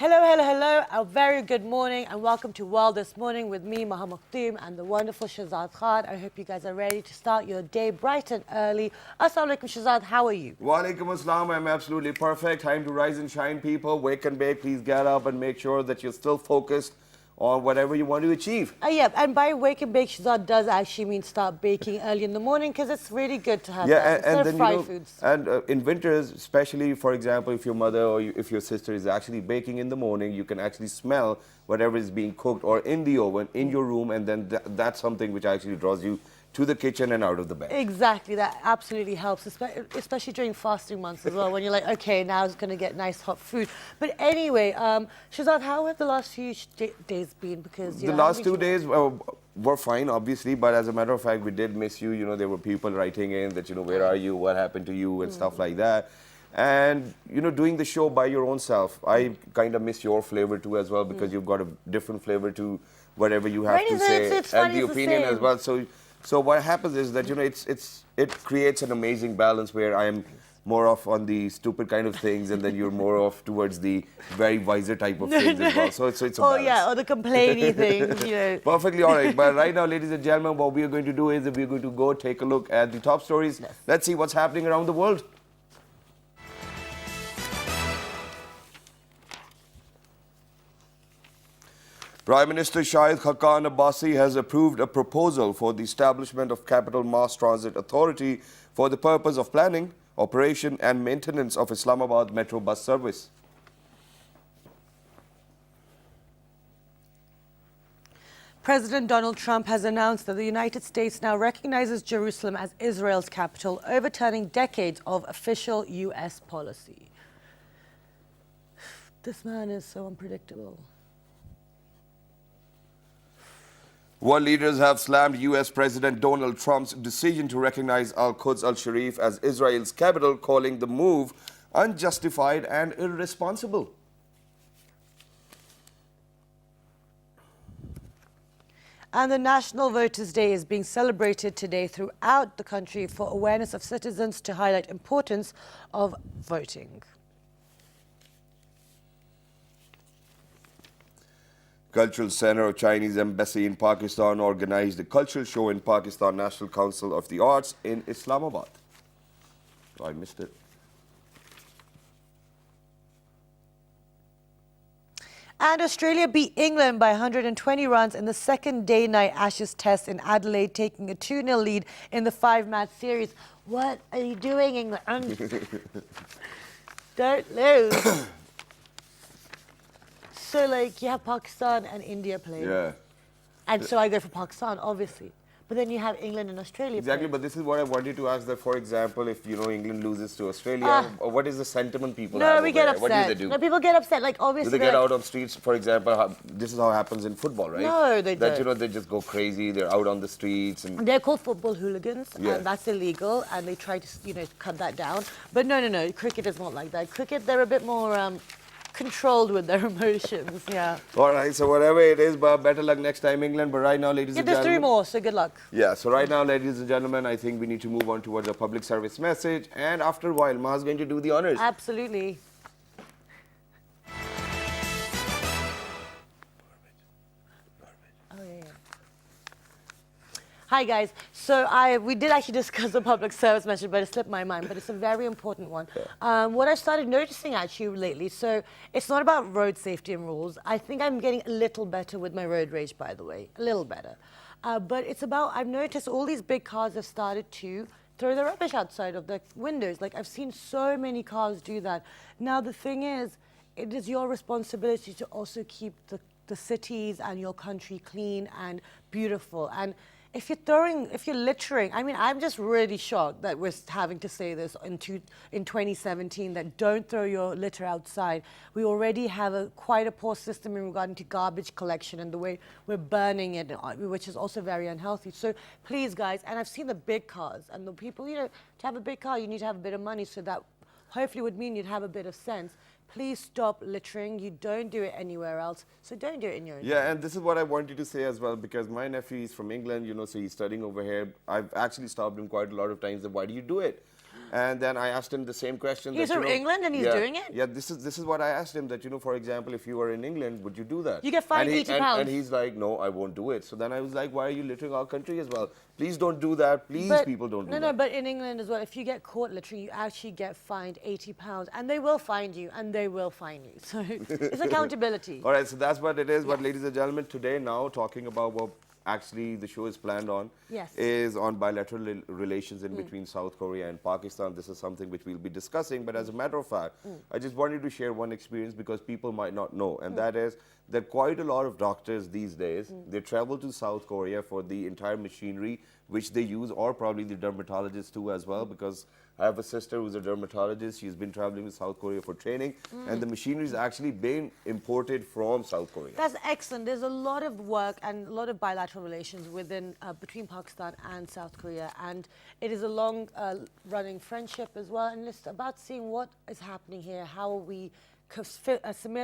Hello, hello, hello. A very good morning and welcome to World This Morning with me, Muhammad Maktoum, and the wonderful Shazad Khan. I hope you guys are ready to start your day bright and early. Assalamu alaikum, Shazad. How are you? Wa alaikum assalam. I'm absolutely perfect. Time to rise and shine, people. Wake and bake. Please get up and make sure that you're still focused on whatever you want to achieve. Yeah, and by wake and bake, Shazad does actually mean start baking early in the morning because it's really good to have that instead of fried foods. And in winters, especially, for example, if your mother or if your sister is actually baking in the morning, you can actually smell whatever is being cooked or in the oven in your room, and then that's something which actually draws you to the kitchen and out of the bed. Exactly, that absolutely helps, especially during fasting months as well, when you're like, okay, now it's going to get nice hot food. But anyway, Shazad, how have the last few days been? Because the last 2 days were fine, obviously, but as a matter of fact, we did miss you. You know, there were people writing in that, where are you, what happened to you, and stuff like that. And, doing the show by your own self, I kind of miss your flavor too as well, because you've got a different flavor to whatever you have to say, and the opinion as well. So what happens is that, it creates an amazing balance where I am more off on the stupid kind of things, and then you're more off towards the very wiser type of things as well. So it's a balance. Oh yeah, or the complainy things, Perfectly all right. But right now, ladies and gentlemen, what we are going to do is we're going to go take a look at the top stories. Yes. Let's see what's happening around the world. Prime Minister Shahid Khaqan Abbasi has approved a proposal for the establishment of Capital Mass Transit Authority for the purpose of planning, operation and maintenance of Islamabad Metro bus service. President Donald Trump has announced that the United States now recognizes Jerusalem as Israel's capital, overturning decades of official U.S. policy. This man is so unpredictable. World leaders have slammed U.S. President Donald Trump's decision to recognize Al-Quds al-Sharif as Israel's capital, calling the move unjustified and irresponsible. And the National Voters' Day is being celebrated today throughout the country for awareness of citizens to highlight importance of voting. Cultural Center of Chinese Embassy in Pakistan organized a cultural show in Pakistan National Council of the Arts in Islamabad. Oh, I missed it. And Australia beat England by 120 runs in the second day-night Ashes test in Adelaide, taking a 2-0 lead in the 5-match series. What are you doing, England? Don't lose. So, you have Pakistan and India playing. Yeah. And so I go for Pakistan, obviously. But then you have England and Australia Exactly, playing. but this is what I wanted to ask, that, for example, if, England loses to Australia, what is the sentiment people have? No, we get upset. What do they do? No, people get upset. Obviously. Do they get out on streets, for example? This is how it happens in football, right? No, they don't. That, they just go crazy. They're out on the streets. And they're called football hooligans, Yeah. and that's illegal, and they try to, cut that down. But no, cricket is not like that. Cricket, they're a bit more controlled with their emotions, yeah. All right, so whatever it is, but better luck next time, England. But right now, ladies and There's gentlemen... 3 more, so good luck. Yeah, so right now, ladies and gentlemen, I think we need to move on towards a public service message. And after a while, Ma's going to do the honors. Absolutely. Hi guys, so we did actually discuss the public service message, but it slipped my mind, but it's a very important one. What I started noticing actually lately, so it's not about road safety and rules. I think I'm getting a little better with my road rage, by the way, a little better. But it's about, I've noticed all these big cars have started to throw the rubbish outside of the windows. I've seen so many cars do that. Now the thing is, it is your responsibility to also keep the cities and your country clean and beautiful. And if you're littering, I mean, I'm just really shocked that we're having to say this in 2017, that don't throw your litter outside. We already have quite a poor system in regard to garbage collection and the way we're burning it, which is also very unhealthy. So please, guys, and I've seen the big cars, and the people, to have a big car, you need to have a bit of money, so that hopefully would mean you'd have a bit of sense. Please stop littering. You don't do it anywhere else, so don't do it in your own Yeah, and this is what I wanted to say as well, because my nephew is from England, so he's studying over here. I've actually stopped him quite a lot of times that, why do you do it? And then I asked him the same question. He's that, from England and he's doing it? Yeah, this is what I asked him, that, for example, if you were in England, would you do that? You get fined and he, £80. And he's like, no, I won't do it. So then I was like, why are you littering our country as well? Please don't do that. Please, But, people, don't do no, that. No, but in England as well, if you get caught littering, you actually get fined £80. And they will find you, and they will fine you. So it's accountability. All right, so that's what it is. But ladies and gentlemen, today now talking about what actually the show is planned on is on bilateral relations in between South Korea and Pakistan. This is something which we'll be discussing. But as a matter of fact, I just wanted to share one experience because people might not know. And that is that quite a lot of doctors these days, they travel to South Korea for the entire machinery which they use, or probably the dermatologists too as well, because I have a sister who's a dermatologist. She's been traveling to South Korea for training, and the machinery is actually being imported from South Korea. That's excellent. There's a lot of work and a lot of bilateral relations between Pakistan and South Korea, and it is a long-running friendship as well. And it's about seeing what is happening here. How are we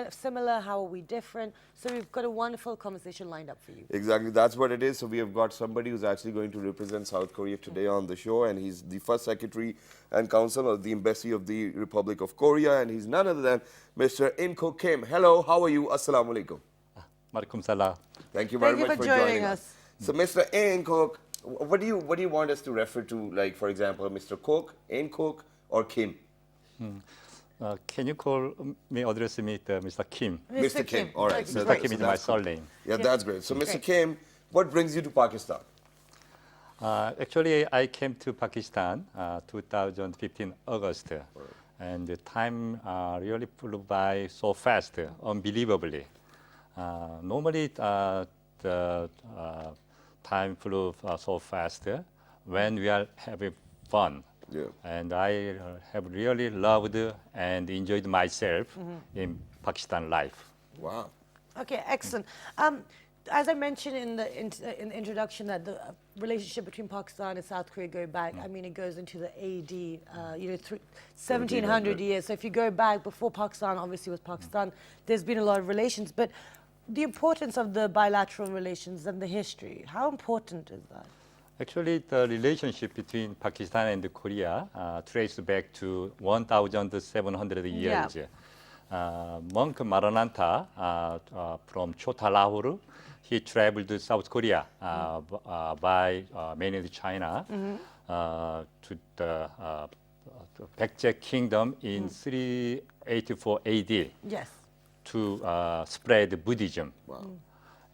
similar? How are we different? So we've got a wonderful conversation lined up for you. Exactly, that's what it is. So we have got somebody who's actually going to represent South Korea today on the show, and he's the first secretary and counsel of the Embassy of the Republic of Korea, and he's none other than Mr. In-ko Kim. Hello, how are you? Assalamu alaikum. Malikum salam. Thank you very Thank you much for for joining us. So, Mr. In-ko, what do you want us to refer to? Like, for example, Mr. Cook, In-ko, or Kim? Can you call me, address me, Mr. Kim? Mr. Kim. All right. Mr. that- Kim is that's my cool. surname. Yeah, that's great. So, Mr. Kim, what brings you to Pakistan? Actually, I came to Pakistan 2015 August, and the time really flew by so fast, unbelievably. Normally, the time flew so fast when we are having fun. Yeah. And I have really loved and enjoyed myself in Pakistan life. Wow. Okay, excellent. As I mentioned in the introduction, that the relationship between Pakistan and South Korea go back. I mean, it goes into the AD, 1700 years. So if you go back before Pakistan, obviously was Pakistan, there's been a lot of relations. But the importance of the bilateral relations and the history, how important is that? Actually, the relationship between Pakistan and Korea traces back to 1,700 years. Monk Maranatha from Chota Lahore, he traveled to South Korea by mainland China to the Baekje Kingdom in 384 AD Yes. to spread Buddhism. Wow.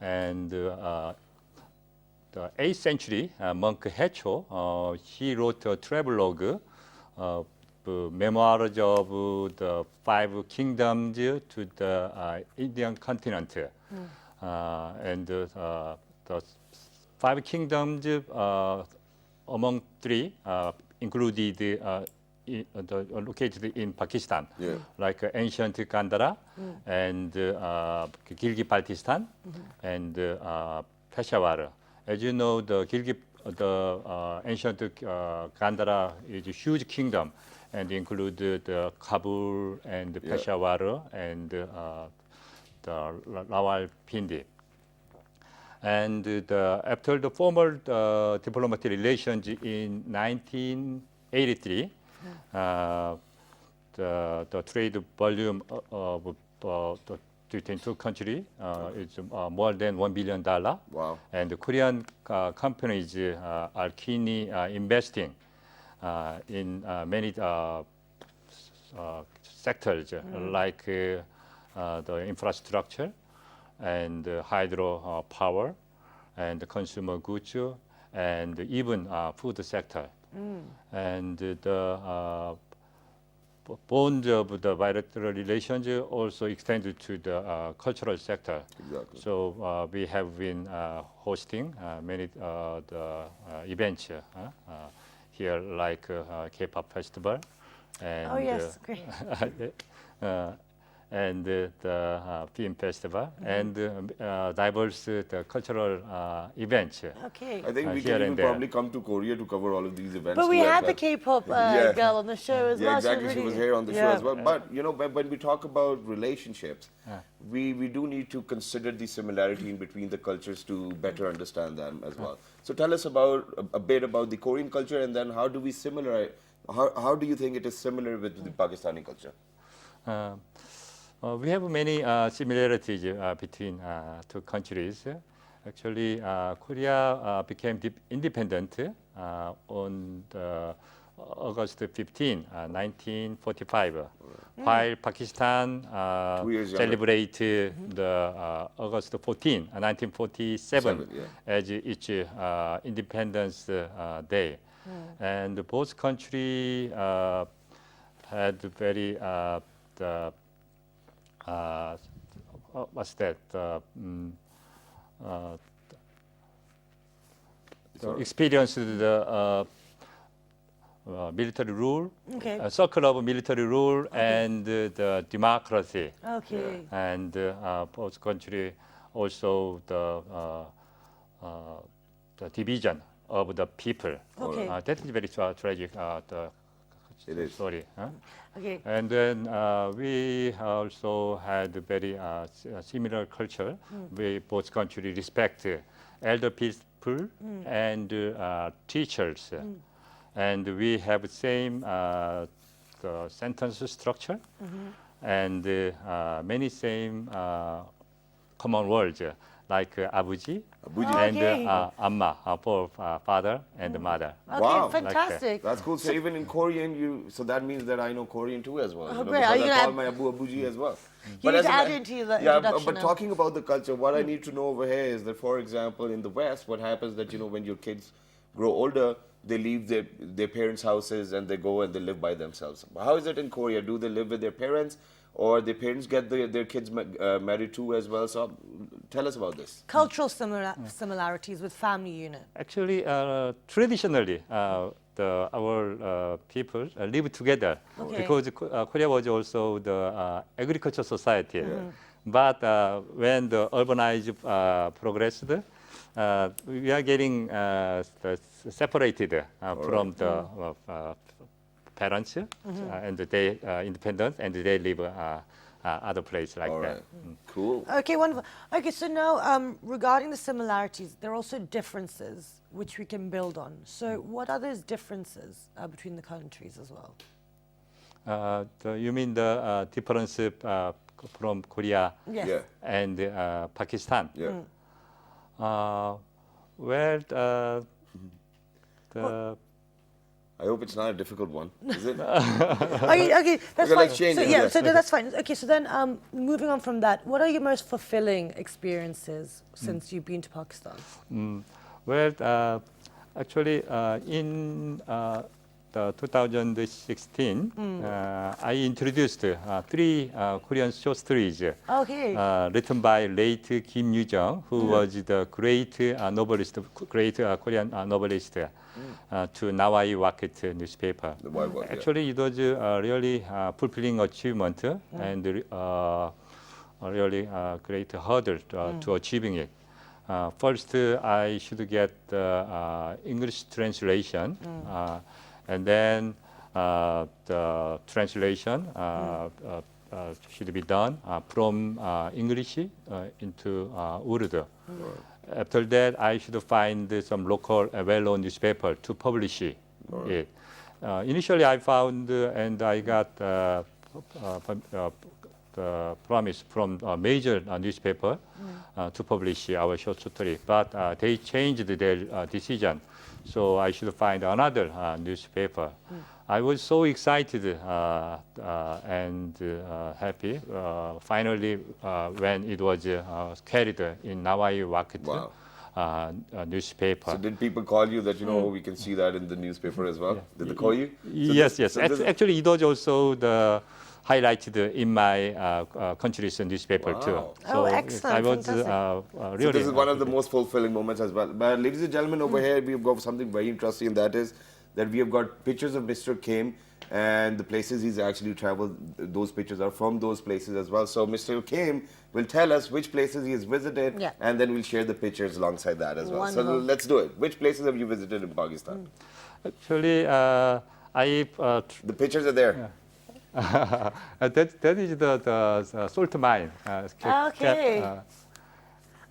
And the 8th century, monk Hecho, he wrote a travelogue, memoirs of the 5 kingdoms to the Indian continent. And the 5 kingdoms, among 3, included located in Pakistan, like ancient Gandhara and Gilgit-Baltistan and Peshawar. As you know, the ancient Gandhara is a huge kingdom and include the Kabul and Peshawar and the Rawalpindi. And after the formal diplomatic relations in 1983, the trade volume of between two countries is more than $1 billion. Wow. And the Korean companies are keenly investing in many sectors like the infrastructure and hydro power and the consumer goods and even food sector. And the bond of the bilateral relations also extended to the cultural sector. Exactly. So we have been hosting many the events here, like K-pop festival, and Oh, yes, great. and the film festival and diverse the cultural events. Okay. I think we Here can even and there. probably come to Korea to cover all of these events. But we too as had the well. K-pop Yeah. girl on the show as Yeah, well. exactly. She was here on the show Yeah. as well. But when we talk about relationships, we do need to consider the similarity in between the cultures to better understand them as well. So tell us about a bit about the Korean culture, and then how do we How do you think it is similar with the Pakistani culture? We have many similarities between two countries. Actually, Korea became independent on August 15, 1945, while Pakistan 2 years younger. celebrated the August 14, 1947 Yeah. as its Independence Day. And both countries had very the what's that? Experienced the military rule, Okay. a circle of military rule, and the democracy. Okay. And both countries also the division of the people. Okay. That is very tragic. It is. Story. Huh? Okay. And then we also had a very similar culture. We both countries respect elder people and teachers, and we have same the sentence structure and many same common words like abuji Abuji. and Okay. amma for father and mother. Okay, Wow. fantastic. That's cool. So even in Korean, so that means that I know Korean too as well. Oh, great. Are Because you I gonna call add- my Abu Abuji as well. You need as to a add ma- into the yeah, introduction but now. talking about the culture, what I need to know over here is that, for example, in the West, what happens that when your kids grow older, they leave their parents' houses and they go and they live by themselves. How is it in Korea? Do they live with their parents, or their parents get their kids married too as well? So tell us about this. Cultural similarities with family unit. Actually, traditionally, our people live together Okay. because Korea was also the agricultural society. But when the urbanized progressed, we are getting separated from the parents, and they independent, and they live other place like All that. right. Cool. Okay, wonderful. Okay, so now regarding the similarities, there are also differences which we can build on. So what are those differences between the countries as well? You mean the difference from Korea Yes. Yeah. and Pakistan? Yeah. Well, the I hope it's not a difficult one. Is it? Okay, that's We're gonna fine. exchange So it, yeah, yeah. so that's fine. Okay, so then moving on from that, what are your most fulfilling experiences since you've been to Pakistan? well, actually, in the 2016, I introduced three Korean short stories Okay. written by late Kim Yoo-jung, who was the great novelist, great Korean novelist to Nawai Rocket newspaper. The Wild World, yeah. Actually, it was a really fulfilling achievement and a really great hurdle to achieving it. First, I should get the English translation, and then the translation should be done from English into Urdu. After that, I should find some local well-known newspaper to publish it. Initially, I found and I got the promise from a major newspaper to publish our short story, but they changed their decision, so I should find another newspaper. I was so excited and happy finally when it was carried in Nawai Rocket Wow. newspaper. So did people call you that, we can see that in the newspaper as well? Did they call you? So Yes, this- yes. so this- Actually, it was also the highlighted in my country's newspaper too. Wow. Oh, excellent, I was fantastic. really. So this is one of the most fulfilling moments as well. But ladies and gentlemen, over here we've got something very interesting, and that is that we have got pictures of Mr. Kim and the places he's actually traveled. Those pictures are from those places as well. So Mr. Kim will tell us which places he has visited, Yeah. and then we'll share the pictures alongside that as well. Wonderful. So let's do it. Which places have you visited in Pakistan? Actually, The pictures are there. that is the salt mine. Okay.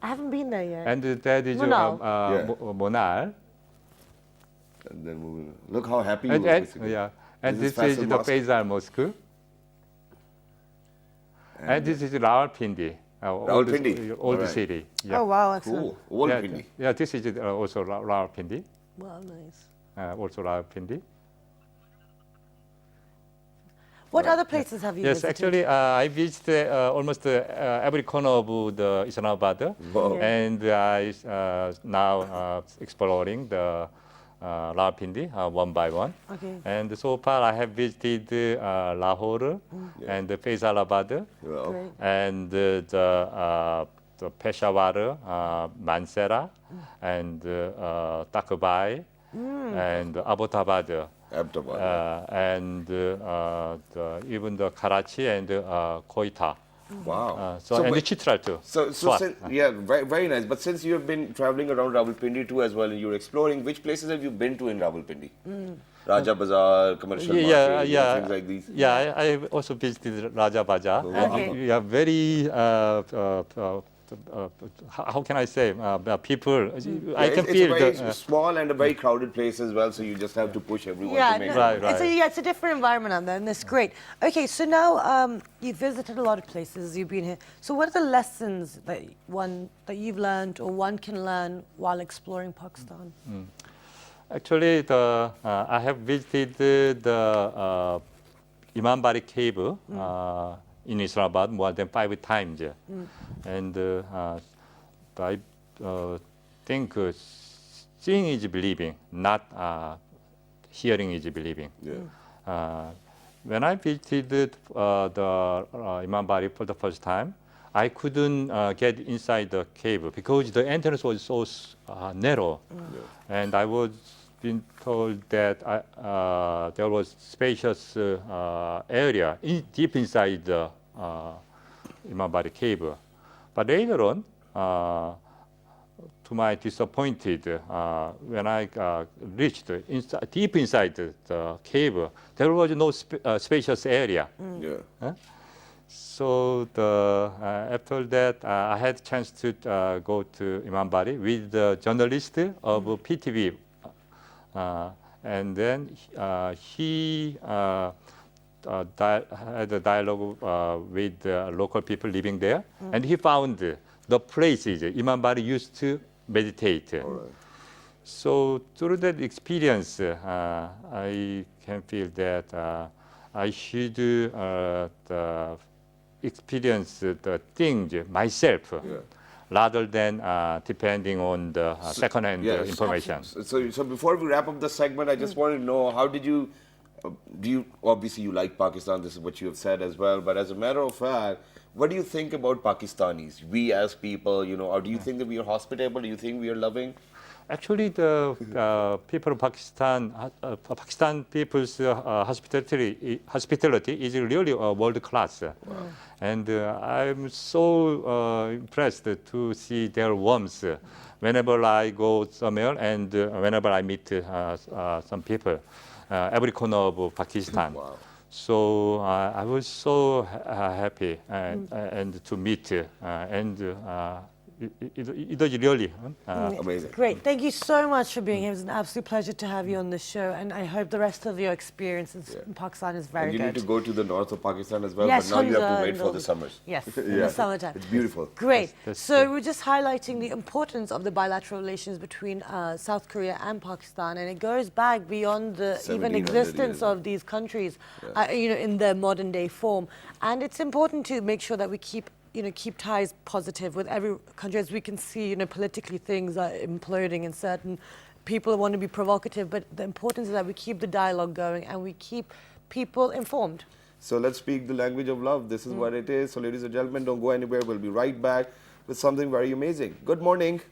I haven't been there yet. And that is Munal. Yeah. Monal. And then moving. Look how happy he And, was. and, Basically. yeah, And This is this is Faisal the Mosque. Faisal Mosque. And this is Rawalpindi, Rawalpindi. old Alright. city. Yeah. Oh, wow, excellent. Cool. Old Yeah, Pindi. yeah, this is also Rawalpindi. Wow, nice. Also Rawalpindi. What other places have you Yes, visited? actually, I visited almost every corner of the Islamabad, Wow. and I now exploring the Rawalpindi one by one. Okay. And so far, I have visited Lahore and Faisalabad, Wow. Great. and the Peshawar, Mansehra, and Takbai, and Abbottabad. Abdabad. And even the Karachi and Quetta. Wow. And wait- Chitral too. So Swat. yeah, very, very nice. But since you have been traveling around Rawalpindi too as well, and you're exploring, which places have you been to in Rawalpindi? Raja Bazaar, commercial market, you know, things like these. Yeah, I also visited Raja Bazaar. Wow. Okay. And yeah, very. How can I say? People. I can it's feel a very the. small and a very crowded place as well, so you just have to push everyone Yeah, to make no, it. Right, It's a, right. yeah, it's a different environment out there, and it's great. Okay, so now you've visited a lot of places, you've been here. So what are the lessons that you've learned or one can learn while exploring Pakistan? Actually, I have visited the Imambari Cave in Islamabad more than 5 times. And I think seeing is believing, not hearing is believing. Yeah. When I visited the Imambari for the first time, I couldn't get inside the cave because the entrance was so narrow. And I was being told that there was spacious area deep inside the Imambari cave. But later on, to my disappointed, when I reached deep inside the cave, there was no spacious area. Yeah. So after that, I had a chance to go to Imambari with the journalist of PTV. And then he had a dialogue with the local people living there, and he found the places Imambari used to meditate. So through that experience, I can feel that I should experience the things myself. Rather than depending on the second-hand Yes. information. So before we wrap up the segment, I just wanted to know, how did you, obviously you like Pakistan, this is what you have said as well, but as a matter of fact, what do you think about Pakistanis? We as people, you know, or do you think that we are hospitable? Do you think we are loving? Actually, the people of Pakistan, Pakistan people's hospitality is really world class. And I'm so impressed to see their warmth whenever I go somewhere and whenever I meet some people, every corner of Pakistan. Wow. So I was so happy and to meet and it was really Amazing. Great. Thank you so much for being here. It was an absolute pleasure to have you on the show, and I hope the rest of your experiences in Pakistan is very And you good. need to go to the north of Pakistan as well, Yes, but now you have Hamza to wait and for all the the- summers. Yes, in the summertime. It's beautiful. Great. That's So we're just highlighting the importance of the bilateral relations between South Korea and Pakistan, and it goes back beyond the even 1700 existence years. of these countries, in their modern day form. And it's important to make sure that we keep ties positive with every country. As we can see, politically things are imploding and certain people want to be provocative, but the importance is that we keep the dialogue going and we keep people informed. So let's speak the language of love. This is what it is. So ladies and gentlemen, don't go anywhere. We'll be right back with something very amazing. Good morning.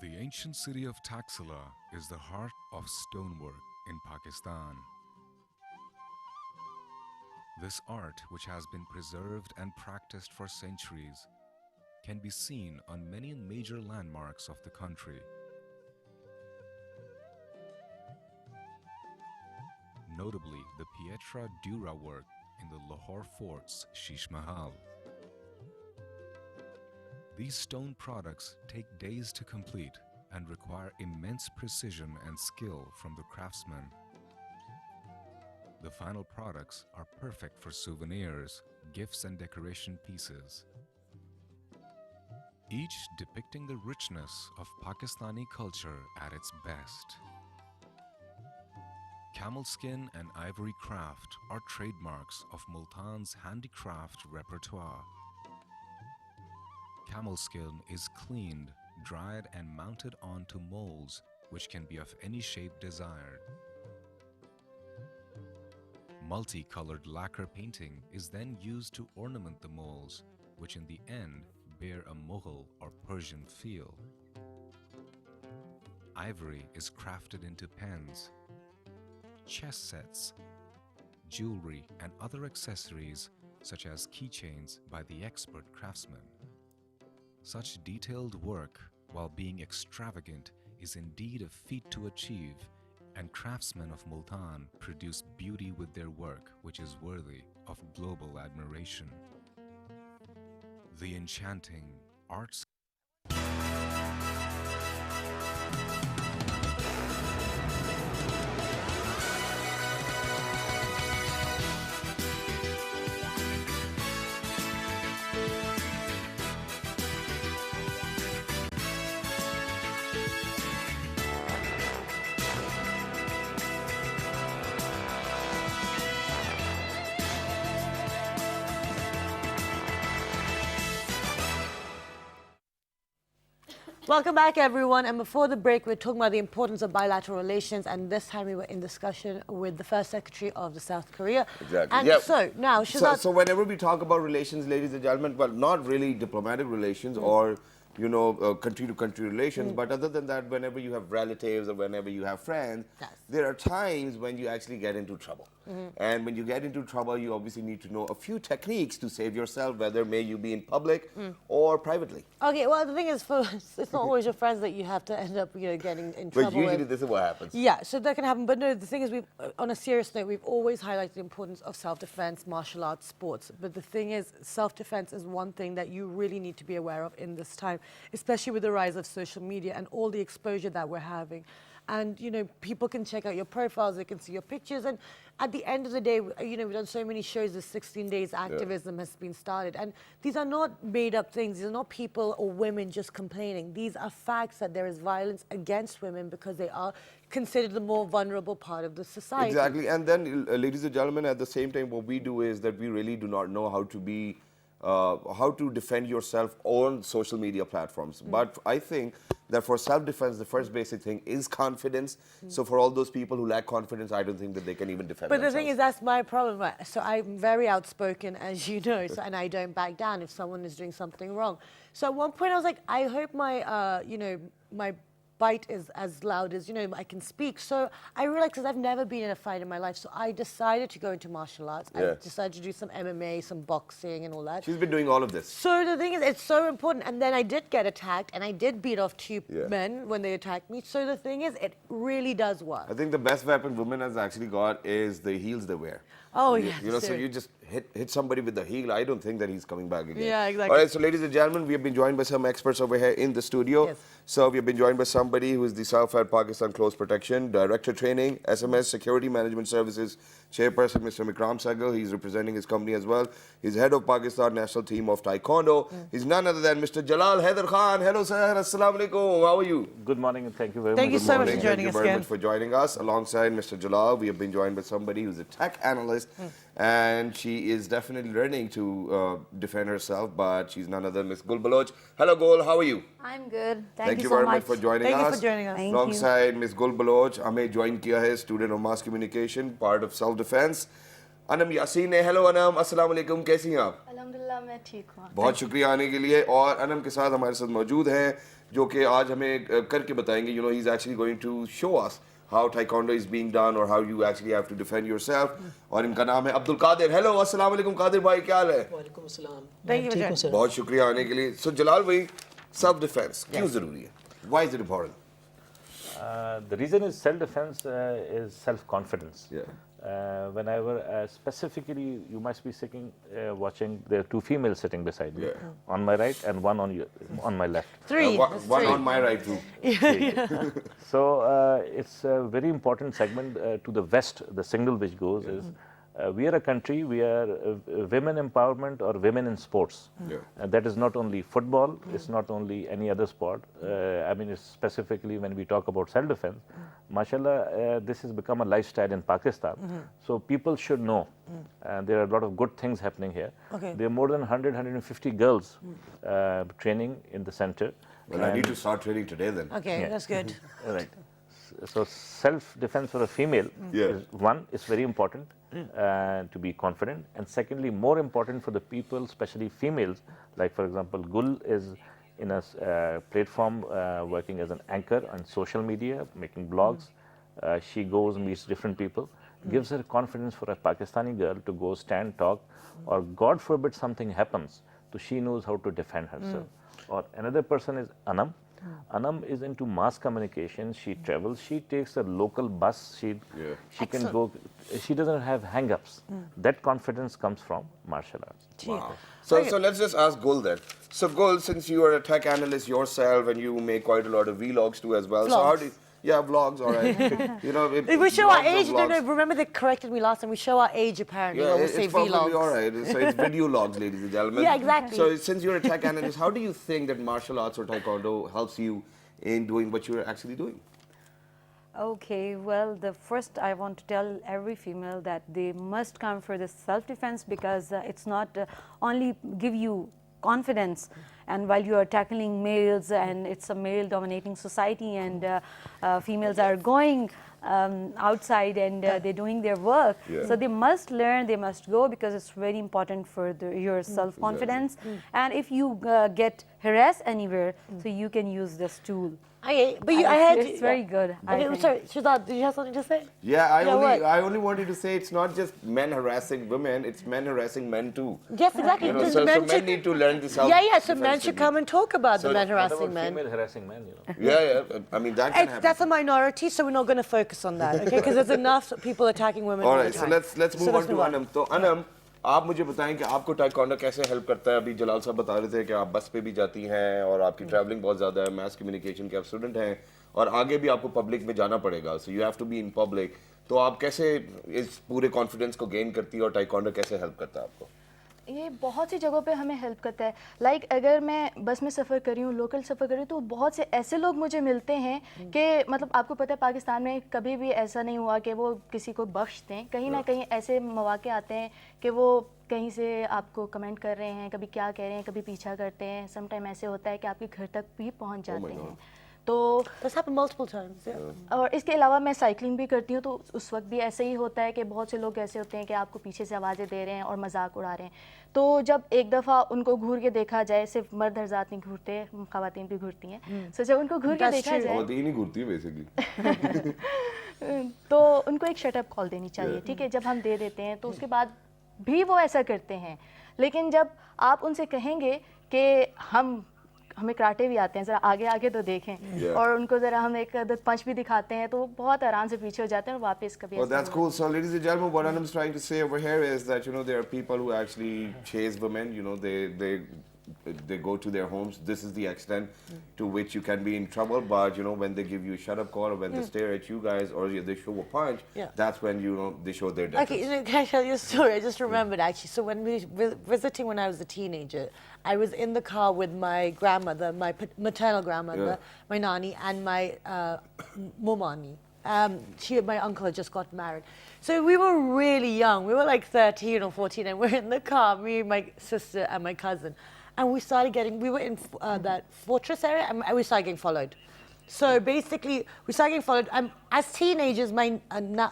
The ancient city of Taxila is the heart of stonework in Pakistan. This art, which has been preserved and practiced for centuries, can be seen on many major landmarks of the country. Notably, the Pietra Dura work in the Lahore Fort's Sheesh Mahal. These stone products take days to complete and require immense precision and skill from the craftsmen. The final products are perfect for souvenirs, gifts and decoration pieces, each depicting the richness of Pakistani culture at its best. Camel skin and ivory craft are trademarks of Multan's handicraft repertoire. Camel skin is cleaned, dried and mounted onto molds which can be of any shape desired. Multicolored lacquer painting is then used to ornament the molds, which in the end bear a Mughal or Persian feel. Ivory is crafted into pens, chess sets, jewelry and other accessories such as keychains by the expert craftsmen. Such detailed work, while being extravagant, is indeed a feat to achieve, and craftsmen of Multan produce beauty with their work which is worthy of global admiration. The enchanting arts Welcome back, everyone. And before the break, we were talking about the importance of bilateral relations, and this time we were in discussion with the First Secretary of the South Korea. Exactly. And Yep. so now, Shahzad, So whenever we talk about relations, ladies and gentlemen, well, not really diplomatic relations or country-to-country relations, but other than that, whenever you have relatives or whenever you have friends, Yes. there are times when you actually get into trouble. And when you get into trouble, you obviously need to know a few techniques to save yourself, whether may you be in public or privately. okay, well, the thing is, it's not always your friends that you have to end up, getting in But trouble usually with. this is what happens. Yeah, so that can happen. But no, the thing is, on a serious note, we've always highlighted the importance of self-defense, martial arts, sports. But the thing is, self-defense is one thing that you really need to be aware of in this time, especially with the rise of social media and all the exposure that we're having. And, people can check out your profiles, they can see your pictures. And at the end of the day, we've done so many shows, the 16 days activism has been started. And these are not made up things. These are not people or women just complaining. These are facts that there is violence against women because they are considered the more vulnerable part of the society. Exactly. And then, ladies and gentlemen, at the same time, what we do is that we really do not know how to defend yourself on social media platforms. But I think that for self-defense, the first basic thing is confidence. So for all those people who lack confidence, I don't think that they can even defend But themselves. the thing is, that's my problem. Right? So I'm very outspoken, as you know, and I don't back down if someone is doing something wrong. So at one point I was like, I hope my, my bite is as loud as, I can speak. So I realized, because I've never been in a fight in my life, so I decided to go into martial arts. I decided to do some MMA, some boxing and all that. She's been doing all of this. So the thing is, it's so important. And then I did get attacked, and I did beat off two men when they attacked me. So the thing is, it really does work. I think the best weapon women has actually got is the heels they wear. Oh, yeah. So you just hit somebody with the heel. I don't think that he's coming back again. Yeah, exactly. All right, so ladies and gentlemen, we have been joined by some experts over here in the studio. Yes. So we have been joined by somebody who is the South Pakistan Close Protection Director Training, SMS Security Management Services Chairperson, Mr. Mikram Sehgal. He's representing his company as well. He's head of Pakistan National Team of Taekwondo. He's none other than Mr. Jalal Haider Khan. Hello, sir. Assalamu alaikum. How are you? Good morning and thank you very Thank much. you so much for joining Thank you us very again. much for joining us. Alongside Mr. Jalal, we have been joined by somebody who's a tech analyst, and she is definitely learning to defend herself, but she's none other than Miss Gul Baloch. Hello, Gul. How are you? I'm good. Thank you so very much for joining Thank us. you for joining us. Thank you. Alongside Miss Gul Baloch, हमें join किया है student of mass communication, part of self defense. Anam Yasin है. Hello Anam, अस्सलाम वालेकुम. कैसी हैं आप? अल्हम्दुलिल्लाह मैं ठीक हूँ. बहुत शुक्रिया आने के लिए. और अनम के साथ हमारे साथ मौजूद हैं जो कि आज हमें करके बताएंगे. You know, he's actually going to show us how taekwondo is being done or how you actually have to defend yourself. और इनका नाम है अब्दुल कादिर. हेलो, अस्सलाम वालेकुम कादिर भाई, क्या हाल है? वालेकुम अस्सलाम. Thank you, ठीक हूँ Vijay. सर. बहुत शुक्रिया आने के लिए. So जलाल भाई, self defense क्यों जरूरी है? Why is it important? The reason is self-defense is self-confidence. Yeah. Whenever specifically you must be sitting, watching, there are two females sitting beside me, Yeah. on my right and one on my left. Three. One, That's one three. on my right too. So it's a very important segment to the West. The signal which goes is we are a country, we are women empowerment or women in sports. Yeah. That is not only football, it's not only any other sport. I mean, it's specifically when we talk about self-defense, mashallah, this has become a lifestyle in Pakistan. So people should know. There are a lot of good things happening here. Okay. There are more than 100, 150 girls training in the center. Well, I need to start training today then. Okay, that's good. Right. So self-defense for a female Yeah. is one is very important to be confident, and secondly, more important for the people, especially females. Like for example, Gul is in a platform working as an anchor on social media, making blogs. She goes meets different people, gives her confidence for a Pakistani girl to go stand talk, or God forbid something happens, so she knows how to defend herself. Or another person is Anam. Anam is into mass communication. She travels. She takes a local bus. She can go. She doesn't have hang-ups. That confidence comes from martial arts. Wow. So let's just ask Gul then. So Gul, since you are a tech analyst yourself and you make quite a lot of vlogs too as well. So how do you, vlogs, all right. You know, We show our vlogs are age. No, vlogs. remember they corrected me last time. We show our age apparently. Yeah, when we it's say probably vlogs. all right. So it's video logs, ladies and gentlemen. Yeah, exactly. So since you're a tech analyst, how do you think that martial arts or taekwondo helps you in doing what you're actually doing? Okay, well, the first I want to tell every female that they must come for this self-defense, because it's not only give you confidence, and while you are tackling males and it's a male-dominating society, and females are going outside and they're doing their work. Yeah. So they must learn, they must go, because it's very important for your self-confidence. And if you get harassed anywhere, so you can use this tool. Okay, but I had It's very good. I Okay, think. sorry, Shazad, did you have something to say? Yeah, what? I only wanted to say it's not just men harassing women, it's men harassing men too. Yes, exactly. You know, Because so men should- need to learn this self. Yeah, so men should come and talk about the So men What about harassing men. female harassing men? You know. Yeah, I mean that can happen. That's a minority, so we're not going to focus on that, okay? Because there's enough people attacking women All all right, the so time. let's move on to Anam. तो Anam, आप मुझे बताएं कि आपको taekwondo कैसे help करता है? अभी जलाल साहब बता रहे थे कि आप बस पे भी जाती हैं और आपकी ट्रैवलिंग बहुत ज़्यादा है, मैस कम्युनिकेशन के आप स्टूडेंट हैं और आगे भी आपको पब्लिक में जाना पड़ेगा, so you have to be in public. तो आप कैसे इस पूरे कॉन्फिडेंस को गेन करती है और taekwondo कैसे हेल्प करता है आपको? ये बहुत सी जगहों पे हमें हेल्प करता है. लाइक अगर मैं बस में सफ़र कर रही हूँ, लोकल सफ़र कर रही हूँ, तो बहुत से ऐसे लोग मुझे मिलते हैं कि मतलब आपको पता है पाकिस्तान में कभी भी ऐसा नहीं हुआ कि वो किसी को बख्श दें. कहीं ना कहीं ऐसे मौके आते हैं कि वो कहीं से आपको कमेंट कर रहे हैं, कभी क्या कह रहे हैं, कभी पीछा करते हैं. सम टाइम ऐसे होता है कि आपके घर तक भी पहुँच जाते हैं. तो That's happened multiple times, yeah. और इसके अलावा मैं साइकिलिंग भी करती हूँ, तो उस वक्त भी ऐसे ही होता है कि बहुत से लोग ऐसे होते हैं कि आपको पीछे से आवाज़ें दे रहे हैं और मजाक उड़ा रहे हैं. तो जब एक दफ़ा उनको घूर के देखा जाए, सिर्फ मर्द हज़रात नहीं घूरते, ख़वातीन भी घूरती हैं. सो जब उनको घूर के That's देखा true. जाए और नहीं घूरती है बेसिकली. तो उनको एक शटअप कॉल देनी चाहिए. ठीक है, जब हम दे देते हैं तो उसके बाद भी वो ऐसा करते हैं. लेकिन जब आप उनसे कहेंगे कि हमें कराटे भी आते हैं, ज़रा आगे आगे तो देखें, Yeah. और उनको ज़रा हम एक पंच भी दिखाते हैं, तो वो बहुत आराम से पीछे हो जाते हैं और वापस कभी Well, ऐसा that's नहीं cool. So, ladies and gentlemen, what Anam's trying to say over here is that, you know, there are people who actually chase women. You know, they go to their homes. This is the extent to which you can be in trouble. But, you know, when they give you a shut-up call or when they stare at you guys or they show a punch, Yeah. that's when, you know, they show their difference. Okay, can I tell you a story? I just remembered actually. So when we were visiting when I was a teenager, I was in the car with my grandmother, my maternal grandmother, my nani, and my mumani. My uncle had just got married. So we were really young. We were like 13 or 14, and we're in the car, me, my sister, and my cousin. And we were in that fortress area, and we started getting followed. So basically, we started getting followed. As teenagers, my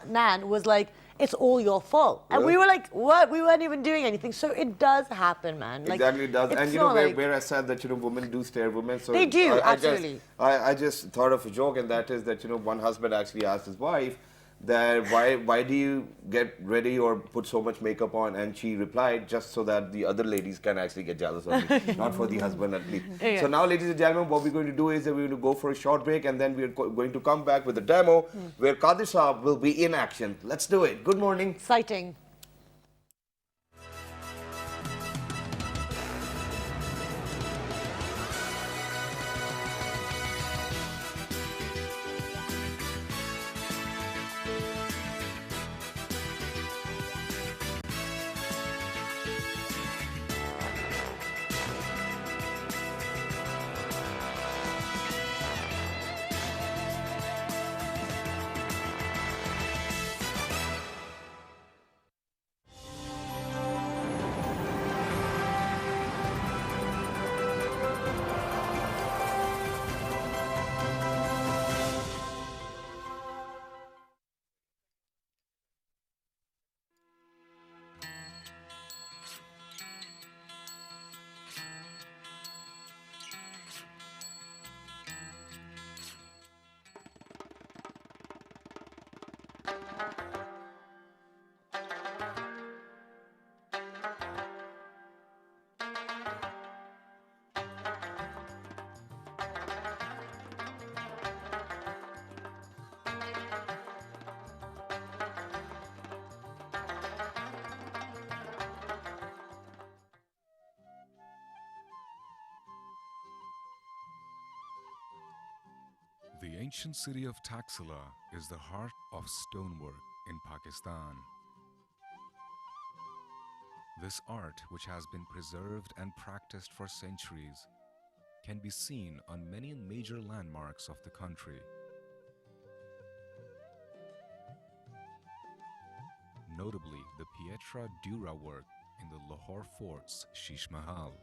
nan was like, "It's all your fault," and we Really? were like, "What? We weren't even doing anything." So it does happen, man. Like, Exactly, it does. it's And you know, not like- where I said that, women do stare women. So They do, absolutely. I just thought of a joke, and that is that, one husband actually asked his wife that why do you get ready or put so much makeup on? And she replied, just so that the other ladies can actually get jealous of me, not for the husband at least. Yeah. So now, ladies and gentlemen, what we're going to do is that we're going to go for a short break, and then we're going to come back with a demo where Qadir Saab will be in action. Let's do it. Good morning. exciting. The ancient city of Taxila is the heart of stonework in Pakistan. This art, which has been preserved and practiced for centuries, can be seen on many major landmarks of the country. Notably, the Pietra Dura work in the Lahore Fort's Sheesh Mahal.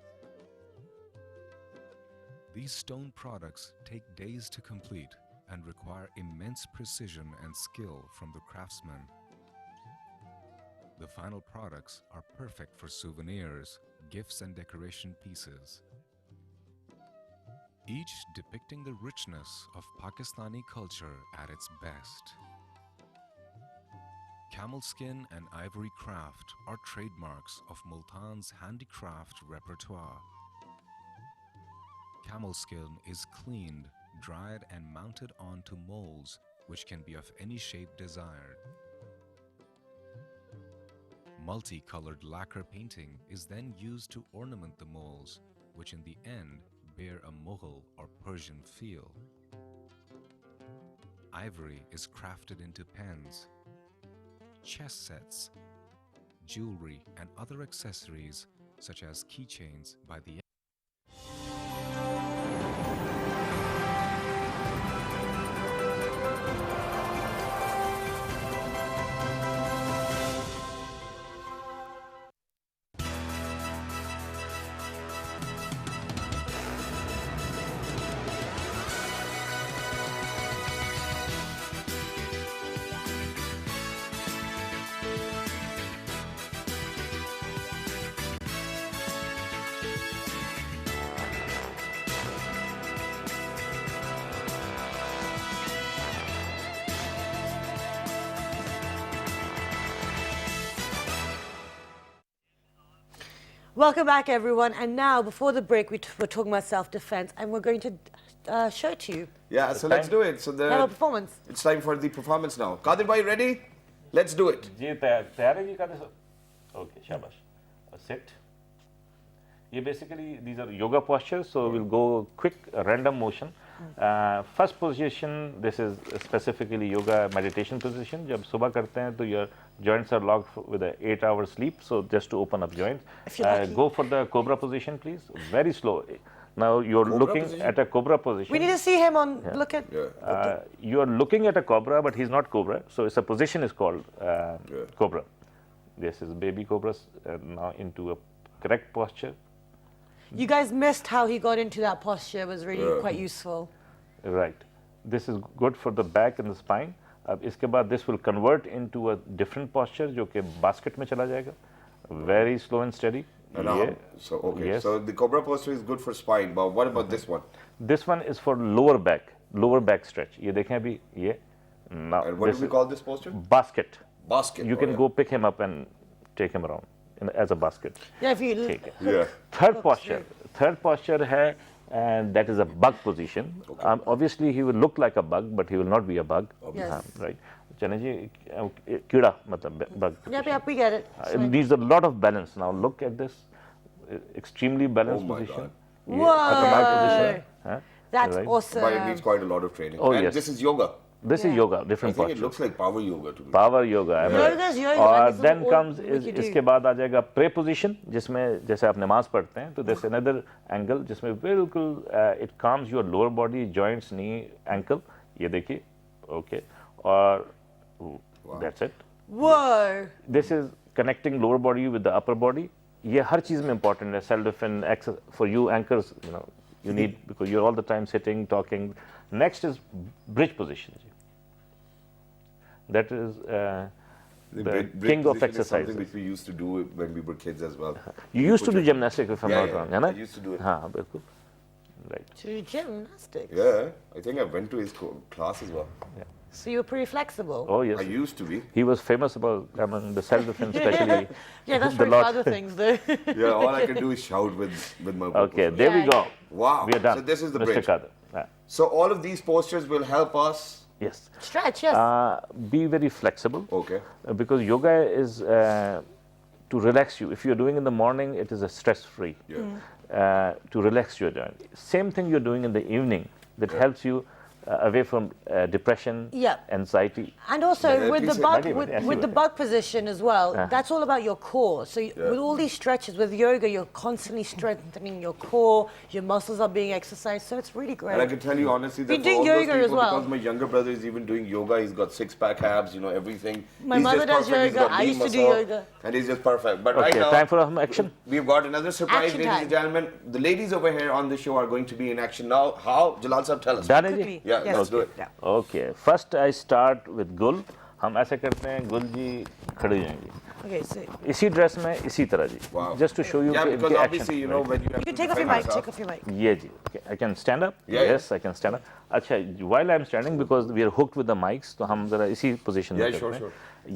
These stone products take days to complete and require immense precision and skill from the craftsman. The final products are perfect for souvenirs, gifts, and decoration pieces, each depicting the richness of Pakistani culture at its best. Camel skin and ivory craft are trademarks of Multan's handicraft repertoire. Camel skin is cleaned, dried, and mounted onto molds, which can be of any shape desired. Multicolored lacquer painting is then used to ornament the molds, which in the end bear a Mughal or Persian feel. Ivory is crafted into pens, chess sets, jewelry, and other accessories such as keychains by the Welcome back, everyone. And now, before the break, we were talking about self-defense, and we're going to show it to you. Yeah, so let's do it. So Have a performance. it's time for the performance now. Qadir bhai, ready? Let's do it. जी तैयार है जी Qadir sir? Okay, shabash. Sit. ये basically these are yoga postures, so we'll go quick random motion. First position, this is specifically yoga meditation position. जब सुबह करते हैं तो your joints are locked with an 8-hour sleep, so just to open up joints. If you're lucky. Go for the cobra position, please. Very slow. Now you're looking position? at a cobra position. We need to see him on. Look at. You are looking at a cobra, but he's not cobra. So it's a position is called cobra. This is baby cobra now into a correct posture. You guys missed how he got into that posture. It was really quite useful. Right. This is good for the back and the spine. अब इसके बाद this will convert into a different posture जो कि basket में चला जाएगा. Very slow and steady. And now, so okay, Yes. so the cobra posture is good for spine, but what about this one? This one is for lower back stretch. ये देखें अभी ये. Now And what this do we is call this posture? basket. Basket. You can go pick him up and take him around as a basket. Yeah, if you ठीक है. Yeah. Third posture है, and that is a bug position. Obviously, he will look like a bug, but he will not be a bug. Yes. Right. चने जी कीड़ा मतलब bug. Yep, we get it. Needs a lot of balance. Now look at this, extremely balanced Oh my position. God. ये खतरनाक Whoa. position है. Huh? That's Right. awesome. But it needs quite a lot of training. Oh, and yes. this is yoga. This is yoga, I different think it posture. looks like power yoga to me. Power yoga. I mean. Yoga's yoga, और and this is then all comes we could do. इसके बाद आ जाएगा pray position जिसमें जैसे आप नमाज पढ़ते हैं तो there's another angle जिसमें बिल्कुल it calms your lower body, joints, knee, ankle. ये देखिए, okay, और that's it. Whoa. This is connecting lower body with the upper body. ये हर चीज़ में important है. Self defense for you anchors, you need because you're all the time sitting, talking. Next is bridge position. That is the bridge king of position is exercises. something which we used to do when we were kids as well. You used to do gymnastics if I'm Yeah, not yeah, wrong, है ना? I used to do it. हाँ, बिल्कुल. Right. To do gymnastics. Yeah, I think I went to his class as well. So you were pretty flexible. Oh yes. I used to be. He was famous about the self defense, especially. Yeah, that's the for lot. other things though. Yeah, all I can do is shout with my vocal Okay, folds. there we Yeah, go. Wow. We are done. So this is the Mr. bridge. Kader. Yeah. So all of these postures will help us. Yes. Stretch, yes. Be very flexible. Okay. Because yoga is to relax you. If you're doing in the morning, it is a stress-free. Yeah. To relax your joint. Same thing you're doing in the evening that helps you away from depression, Yeah. anxiety. And also Yeah, with the please say- bug, Maybe, yes, with you the would. bug position as well, that's all about your core. So Yeah. with all these stretches, with yoga, you're constantly strengthening your core. Your muscles are being exercised, so it's really great. And I can tell you honestly that You're for doing all those yoga as people, well. because my younger brother is even doing yoga, he's got six-pack abs, everything. My He's mother just does perfect. He's yoga. got I lean used to do muscle, yoga. And he's just perfect. But Okay, right now, time for some action. we've got another surprise, Action ladies time. and gentlemen. The ladies over here on the show are going to be in action now. How? Jalal Sahab, tell us. Done है जी? Quickly. Yeah, Yes. let's do it. Yeah. Okay. First I start with Gul. हम ऐसे करते हैं गुल जी खड़े हो जाएंगे Okay, so इसी ड्रेस में इसी तरह जी Wow. just to show you Yeah, कि because इनके obviously, action when you have you can to take off your defend mic. yourself. Take off your mic. ये जी okay. I can stand up Yeah, yes I can stand up अच्छा while I'm standing because we are hooked with the mics तो हम जरा इसी position में Yeah, करते sure, हैं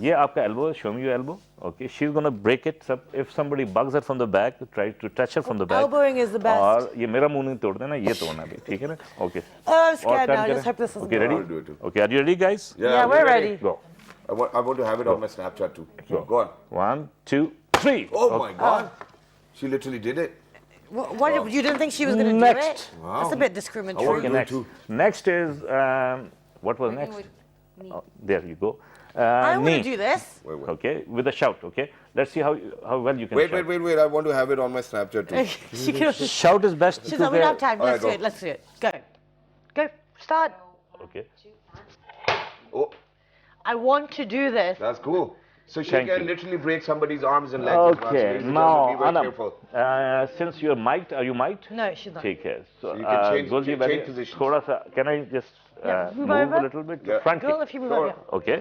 ये आपका elbow show me your elbow okay she's gonna break it if somebody bugs her from the back try to touch her from the back Elbowing is the best. और ये मेरा मुंह नहीं तोड़ देना ये तोड़ना भी ठीक है ना okay Oh, I'm और scared turn now. I just करें. hope this doesn't okay go ready I'll do it too. okay are you ready guys Yeah, we're ready. go I want to have it on my Snapchat too. Go on. 1 2 3 Oh my God. She literally did it. What you didn't think she was going to do Next. it? That's a bit discriminatory. I wanna Okay, do it next. too. Next is what was next? Oh, there you go. I want knee. to do this. Wait. Okay, with a shout. Okay, let's see how well you can. Wait, shout. wait. I want to have it on my Snapchat too. She can, Shout is best. she's not, we don't have time. All Let's right, do go. it. Let's do it. Go. Go. Start. Okay. Oh, I want to do this. that's cool. So she Thank can you. literally break somebody's arms and legs as well. So Okay. ladies and Now, gentlemen, be very Anam, careful. since you're mic'd, are you mic'd? No, she's not. ठीक है. So, you can change- Gulji, change very- positions. थोड़ा सा. Can I just Yeah, move move over. a little bit? Yeah. Front Girl, kick. if you move Sure. over. Okay.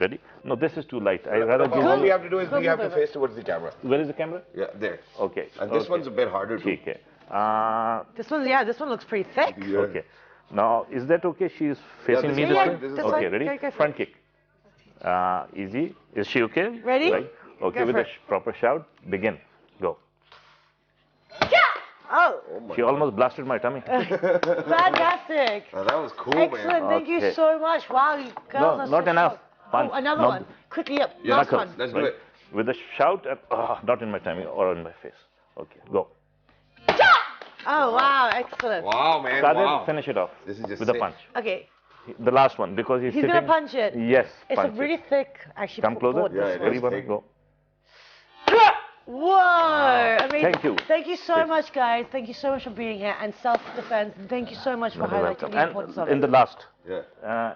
Ready? No, this is too light. I rather give All we you. have to do is we have to face towards the camera. Where is the camera? Yeah, there. Okay. And this okay. one's a bit harder too. ठीक है. This one looks pretty thick. Yeah. Okay. Now, is that okay? She is facing this me is this fine, way? this is Okay, fine. ready? Go for Front it. kick. Easy. Is she okay? Ready? Right. Okay, Go with for a it. proper shout, begin. Go. Oh, She almost blasted my tummy. fantastic. Now, that was cool, Excellent. man. Thank you Okay. so much. Wow, you girls No, are not so enough. sharp. Punch. Oh, another Not- one. Quickly up. Yeah, Last knuckles. one. Let's do Right. it. With a shout, and not in my tummy or in my face. Okay, go. Oh, wow. Excellent. Wow, man. Kadir, Wow. finish it off This is just with a sick. punch. Okay. The last one, because he's He's sitting. going to punch it. Yes, It's a punch really it. thick, actually. Come closer. board, Yeah, this it one. is. Everybody, thick. go. Whoa! Amazing. Thank you. Thank you so Yes. much, guys. Thank you so much for being here. And self-defense, thank you so much for You're highlighting welcome. the importance of And in it. the last, Yeah.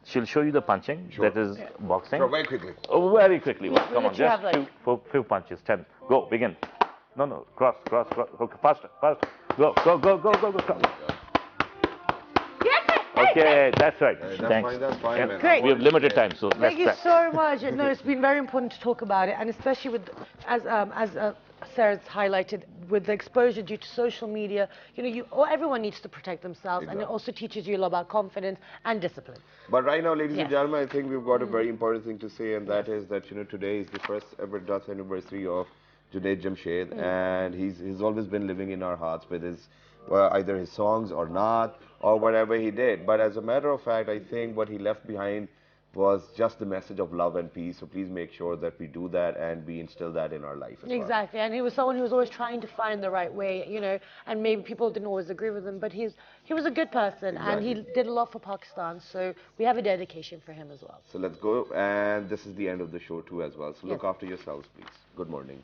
she'll show you the punching. Sure. That is boxing. So very quickly. Oh, very quickly. Yeah, Come we'll on, let you have, just like- few punches. 10. Go, begin. No, cross. Okay, faster. Go. Yes, hey, Okay, that's right. That's Thanks. fine, that's fine, Yeah, man. Great. we have limited time, so let's Thank you crack. so much. No, it's been very important to talk about it, and especially with, as Sarah's highlighted, with the exposure due to social media. Everyone needs to protect themselves, and it Exactly. also teaches you a lot about confidence and discipline. But right now, ladies Yes. and gentlemen, I think we've got a very important thing to say, and that is that today is the first ever death anniversary of Junaid Jamshed, and he's always been living in our hearts with his either his songs or not, or whatever he did. But as a matter of fact, I think what he left behind was just the message of love and peace. So please make sure that we do that and we instill that in our life as well. Exactly, and he was someone who was always trying to find the right way, and maybe people didn't always agree with him, but he was a good person, and he Exactly. did a lot for Pakistan, so we have a dedication for him as well. So let's go, and this is the end of the show too as well. So look Yes. after yourselves, please. Good morning.